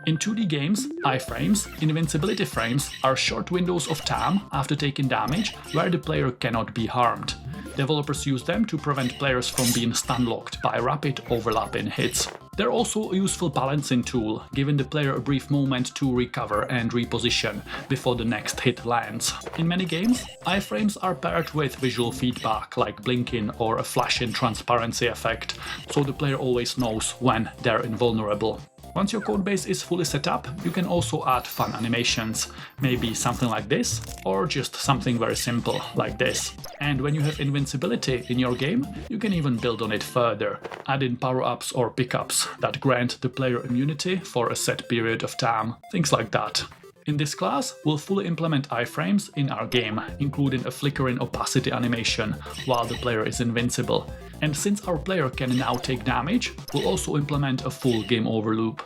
In 2D games, iFrames, invincibility frames are short windows of time after taking damage where the player cannot be harmed. Developers use them to prevent players from being stun-locked by rapid overlapping hits. They're also a useful balancing tool, giving the player a brief moment to recover and reposition before the next hit lands. In many games, iframes are paired with visual feedback like blinking or a flashing transparency effect, so the player always knows when they're invulnerable. Once your codebase is fully set up, you can also add fun animations, maybe something like this, or just something very simple like this. And when you have invincibility in your game, you can even build on it further, adding power-ups or pickups that grant the player immunity for a set period of time, things like that. In this class, we'll fully implement iframes in our game, including a flickering opacity animation while the player is invincible. And since our player can now take damage, we'll also implement a full game over loop.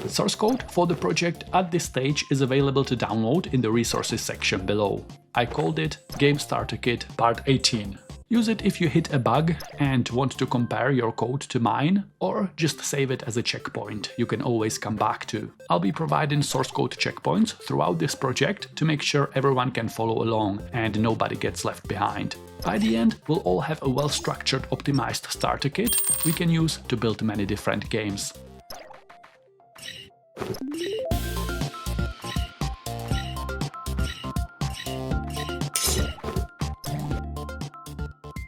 Source code for the project at this stage is available to download in the resources section below. I called it Game Starter Kit Part 18. Use it if you hit a bug and want to compare your code to mine, or just save it as a checkpoint you can always come back to. I'll be providing source code checkpoints throughout this project to make sure everyone can follow along and nobody gets left behind. By the end, we'll all have a well-structured, optimized starter kit we can use to build many different games.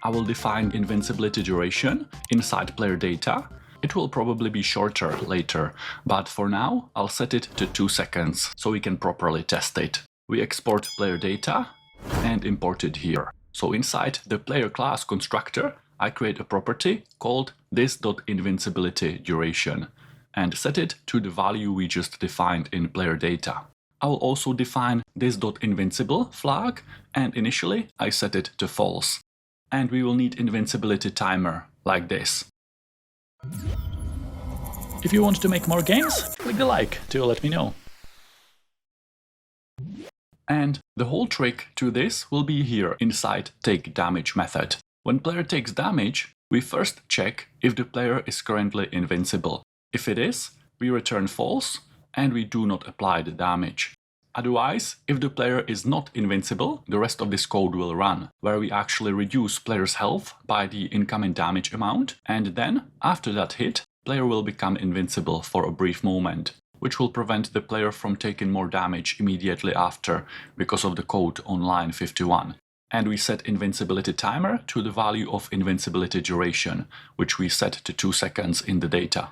I will define invincibility duration inside player data. It will probably be shorter later, but for now I'll set it to 2 seconds so we can properly test it. We export player data and import it here. So inside the player class constructor, I create a property called this.invincibility duration and set it to the value we just defined in player data. I will also define this.invincible flag, and initially I set it to false. And we will need invincibility timer, like this. If you want to make more games, click the like to let me know. And the whole trick to this will be here inside takeDamage method. When player takes damage, we first check if the player is currently invincible. If it is, we return false and we do not apply the damage. Otherwise, if the player is not invincible, the rest of this code will run, where we actually reduce player's health by the incoming damage amount, and then, after that hit, player will become invincible for a brief moment, which will prevent the player from taking more damage immediately after because of the code on line 51. And we set invincibility timer to the value of invincibility duration, which we set to 2 seconds in the data.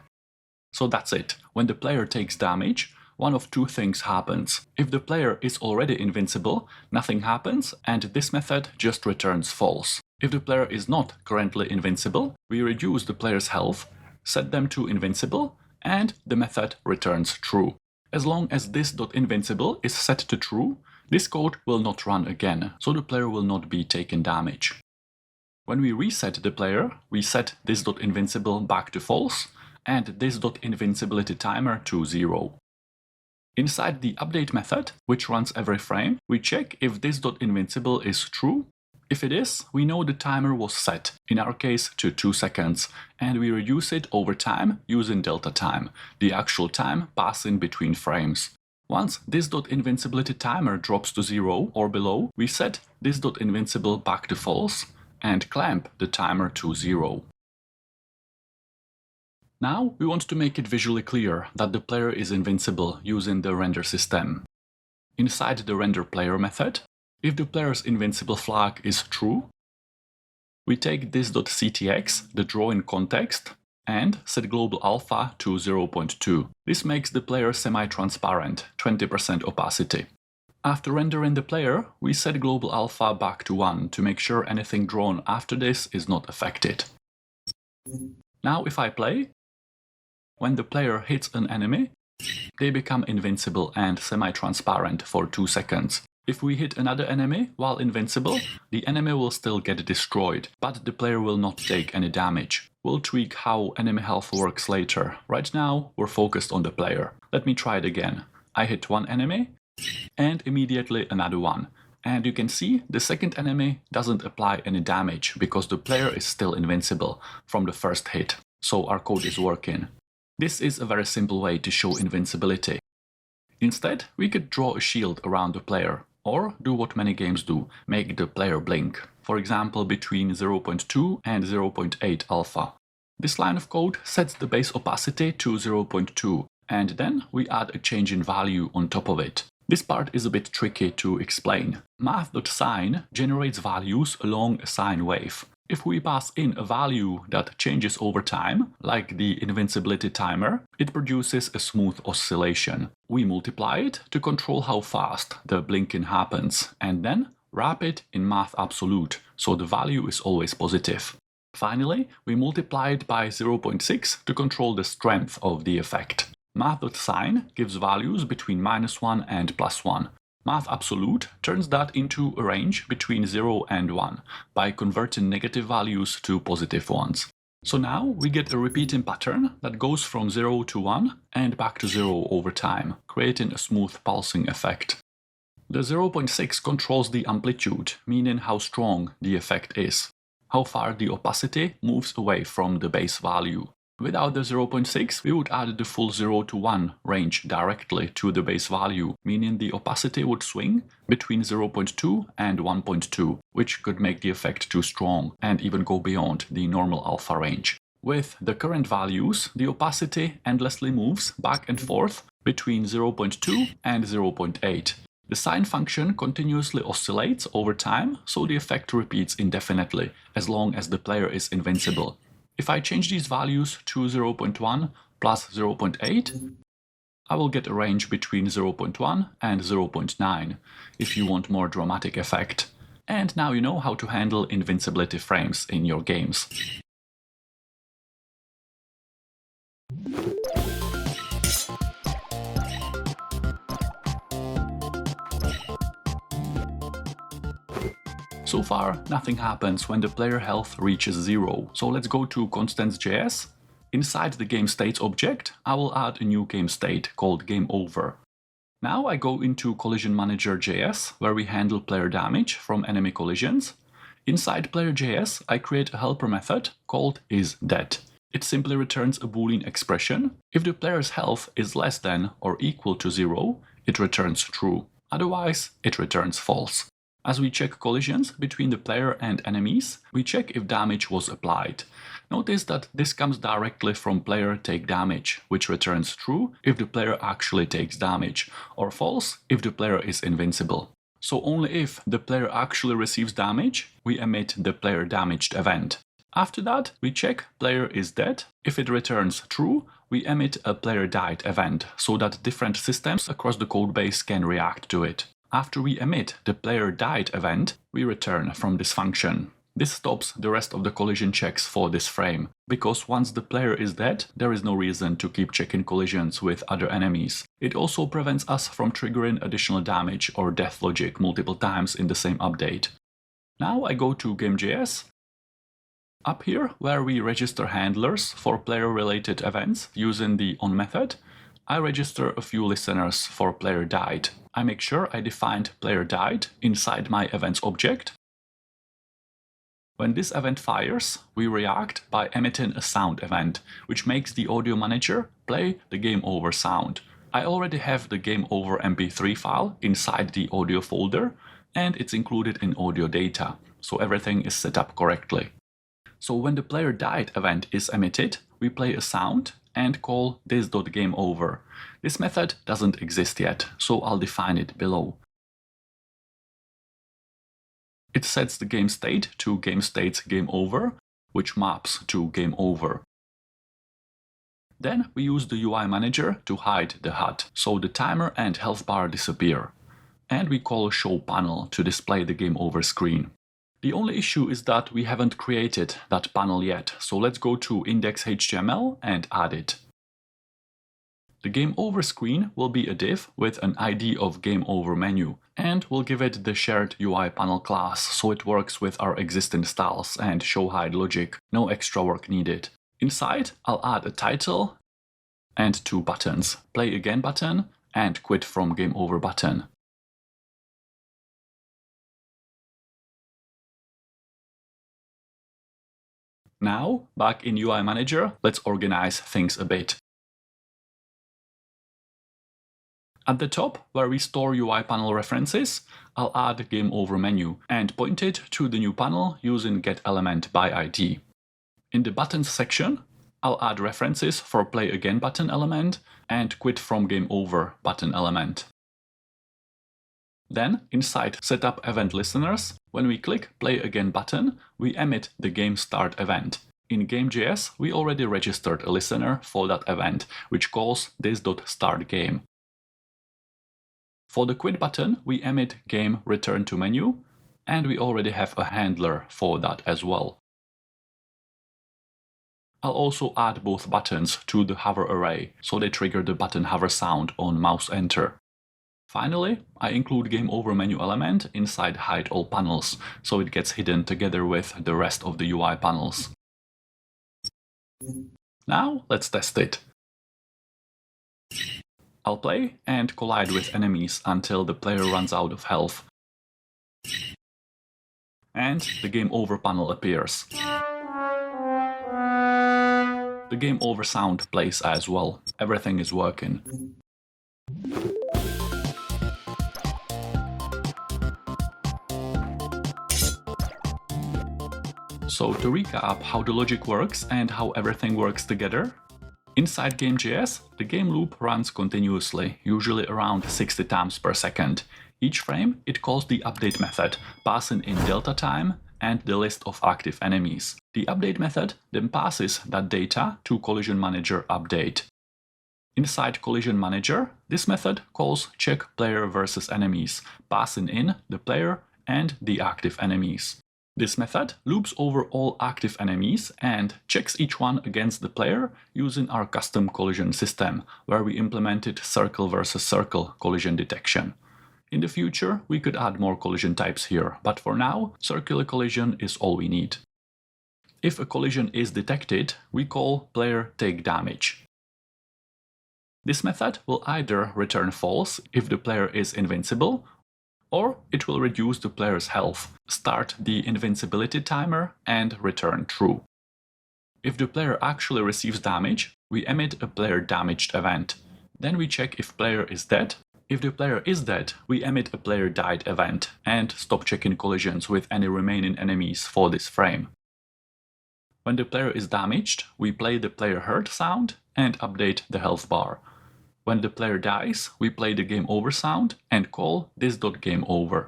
So that's it. When the player takes damage, one of two things happens. If the player is already invincible, nothing happens and this method just returns false. If the player is not currently invincible, we reduce the player's health, set them to invincible, and the method returns true. As long as this.invincible is set to true, this code will not run again, so the player will not be taking damage. When we reset the player, we set this.invincible back to false and this.invincibility timer to 0. Inside the update method, which runs every frame, we check if this.invincible is true. If it is, we know the timer was set, in our case to 2 seconds, and we reduce it over time using delta time, the actual time passing between frames. Once this.invincibility timer drops to 0 or below, we set this.invincible back to false and clamp the timer to 0. Now we want to make it visually clear that the player is invincible using the render system. Inside the render player method, if the player's invincible flag is true, we take this.ctx, the drawing context, and set global alpha to 0.2. This makes the player semi-transparent, 20% opacity. After rendering the player, we set global alpha back to 1 to make sure anything drawn after this is not affected. Now if I play, when the player hits an enemy, they become invincible and semi-transparent for 2 seconds. If we hit another enemy while invincible, the enemy will still get destroyed, but the player will not take any damage. We'll tweak how enemy health works later. Right now, we're focused on the player. Let me try it again. I hit one enemy, and immediately another one. And you can see the second enemy doesn't apply any damage because the player is still invincible from the first hit. So our code is working. This is a very simple way to show invincibility. Instead, we could draw a shield around the player, or do what many games do, make the player blink, for example between 0.2 and 0.8 alpha. This line of code sets the base opacity to 0.2, and then we add a change in value on top of it. This part is a bit tricky to explain. Math.sin generates values along a sine wave. If we pass in a value that changes over time, like the invincibility timer, it produces a smooth oscillation. We multiply it to control how fast the blinking happens, and then wrap it in math absolute, so the value is always positive. Finally, we multiply it by 0.6 to control the strength of the effect. Math.sin gives values between -1 and +1. Math absolute turns that into a range between 0 and 1 by converting negative values to positive ones. So now we get a repeating pattern that goes from 0 to 1 and back to 0 over time, creating a smooth pulsing effect. The 0.6 controls the amplitude, meaning how strong the effect is, how far the opacity moves away from the base value. Without the 0.6, we would add the full 0 to 1 range directly to the base value, meaning the opacity would swing between 0.2 and 1.2, which could make the effect too strong and even go beyond the normal alpha range. With the current values, the opacity endlessly moves back and forth between 0.2 and 0.8. The sine function continuously oscillates over time, so the effect repeats indefinitely, as long as the player is invincible. If I change these values to 0.1 plus 0.8, I will get a range between 0.1 and 0.9 if you want more dramatic effect. And now you know how to handle invincibility frames in your games. So far, nothing happens when the player health reaches 0, so let's go to constants.js. Inside the GameState object, I will add a new GameState called GameOver. Now I go into Collision Manager.js, where we handle player damage from enemy collisions. Inside player.js, I create a helper method called isDead. It simply returns a Boolean expression. If the player's health is less than or equal to 0, it returns true. Otherwise, it returns false. As we check collisions between the player and enemies, we check if damage was applied. Notice that this comes directly from player takeDamage, which returns true if the player actually takes damage, or false if the player is invincible. So only if the player actually receives damage, we emit the player damaged event. After that, we check player is dead. If it returns true, we emit a player died event, so that different systems across the codebase can react to it. After we emit the player died event, we return from this function. This stops the rest of the collision checks for this frame, because once the player is dead, there is no reason to keep checking collisions with other enemies. It also prevents us from triggering additional damage or death logic multiple times in the same update. Now I go to game.js. Up here, where we register handlers for player-related events using the on method, I register a few listeners for player died. I make sure I defined player died inside my events object. When this event fires, we react by emitting a sound event, which makes the audio manager play the game over sound. I already have the game over MP3 file inside the audio folder, and it's included in audio data, so everything is set up correctly. So when the player died event is emitted, we play a sound and call this.gameOver. This method doesn't exist yet, so I'll define it below. It sets the game state to GameState's GameOver, which maps to GameOver. Then we use the UI manager to hide the HUD, so the timer and health bar disappear. And we call showPanel to display the GameOver screen. The only issue is that we haven't created that panel yet, so let's go to index.html and add it. The GameOver screen will be a div with an ID of GameOver menu, and we'll give it the shared UI panel class so it works with our existing styles and show-hide logic, no extra work needed. Inside, I'll add a title and 2 buttons, Play Again button and Quit from GameOver button. Now, back in UI Manager, let's organize things a bit. At the top, where we store UI panel references, I'll add Game Over menu and point it to the new panel using getElementById. In the Buttons section, I'll add references for Play Again button element and Quit from Game Over button element. Then, inside Setup Event Listeners, when we click Play Again button, we emit the Game Start event. In Game.js, we already registered a listener for that event, which calls this.startGame. For the Quit button, we emit Game Return to Menu, and we already have a handler for that as well. I'll also add both buttons to the hover array, so they trigger the button hover sound on mouse enter. Finally, I include Game Over menu element inside Hide All Panels, so it gets hidden together with the rest of the UI panels. Now, let's test it. I'll play and collide with enemies until the player runs out of health. And the Game Over panel appears. The Game Over sound plays as well. Everything is working. So to recap how the logic works and how everything works together, inside Game.js, the game loop runs continuously, usually around 60 times per second. Each frame, it calls the update method, passing in delta time and the list of active enemies. The update method then passes that data to Collision Manager update. Inside Collision Manager, this method calls check player versus enemies, passing in the player and the active enemies. This method loops over all active enemies and checks each one against the player using our custom collision system, where we implemented circle versus circle collision detection. In the future, we could add more collision types here, but for now, circular collision is all we need. If a collision is detected, we call player takeDamage. This method will either return false if the player is invincible, or it will reduce the player's health, start the invincibility timer, and return true. If the player actually receives damage, we emit a player damaged event. Then we check if player is dead. If the player is dead, we emit a player died event and stop checking collisions with any remaining enemies for this frame. When the player is damaged, we play the player hurt sound and update the health bar. When the player dies, we play the Game Over sound and call this.gameOver.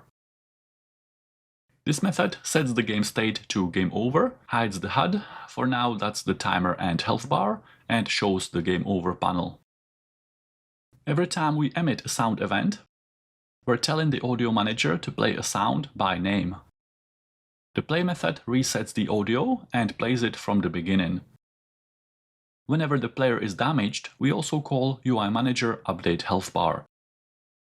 This method sets the game state to Game Over, hides the HUD, for now that's the timer and health bar, and shows the Game Over panel. Every time we emit a sound event, we're telling the audio manager to play a sound by name. The play method resets the audio and plays it from the beginning. Whenever the player is damaged, we also call UI Manager update health bar.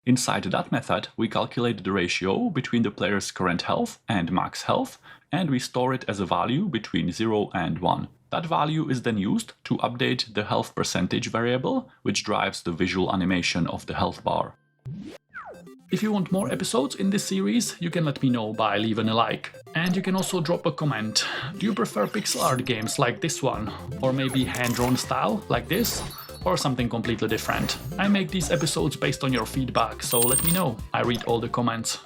Inside that method, we calculate the ratio between the player's current health and max health, and we store it as a value between 0 and 1. That value is then used to update the health percentage variable, which drives the visual animation of the health bar. If you want more episodes in this series, you can let me know by leaving a like. And you can also drop a comment. Do you prefer pixel art games like this one? Or maybe hand-drawn style like this? Or something completely different? I make these episodes based on your feedback, so let me know. I read all the comments.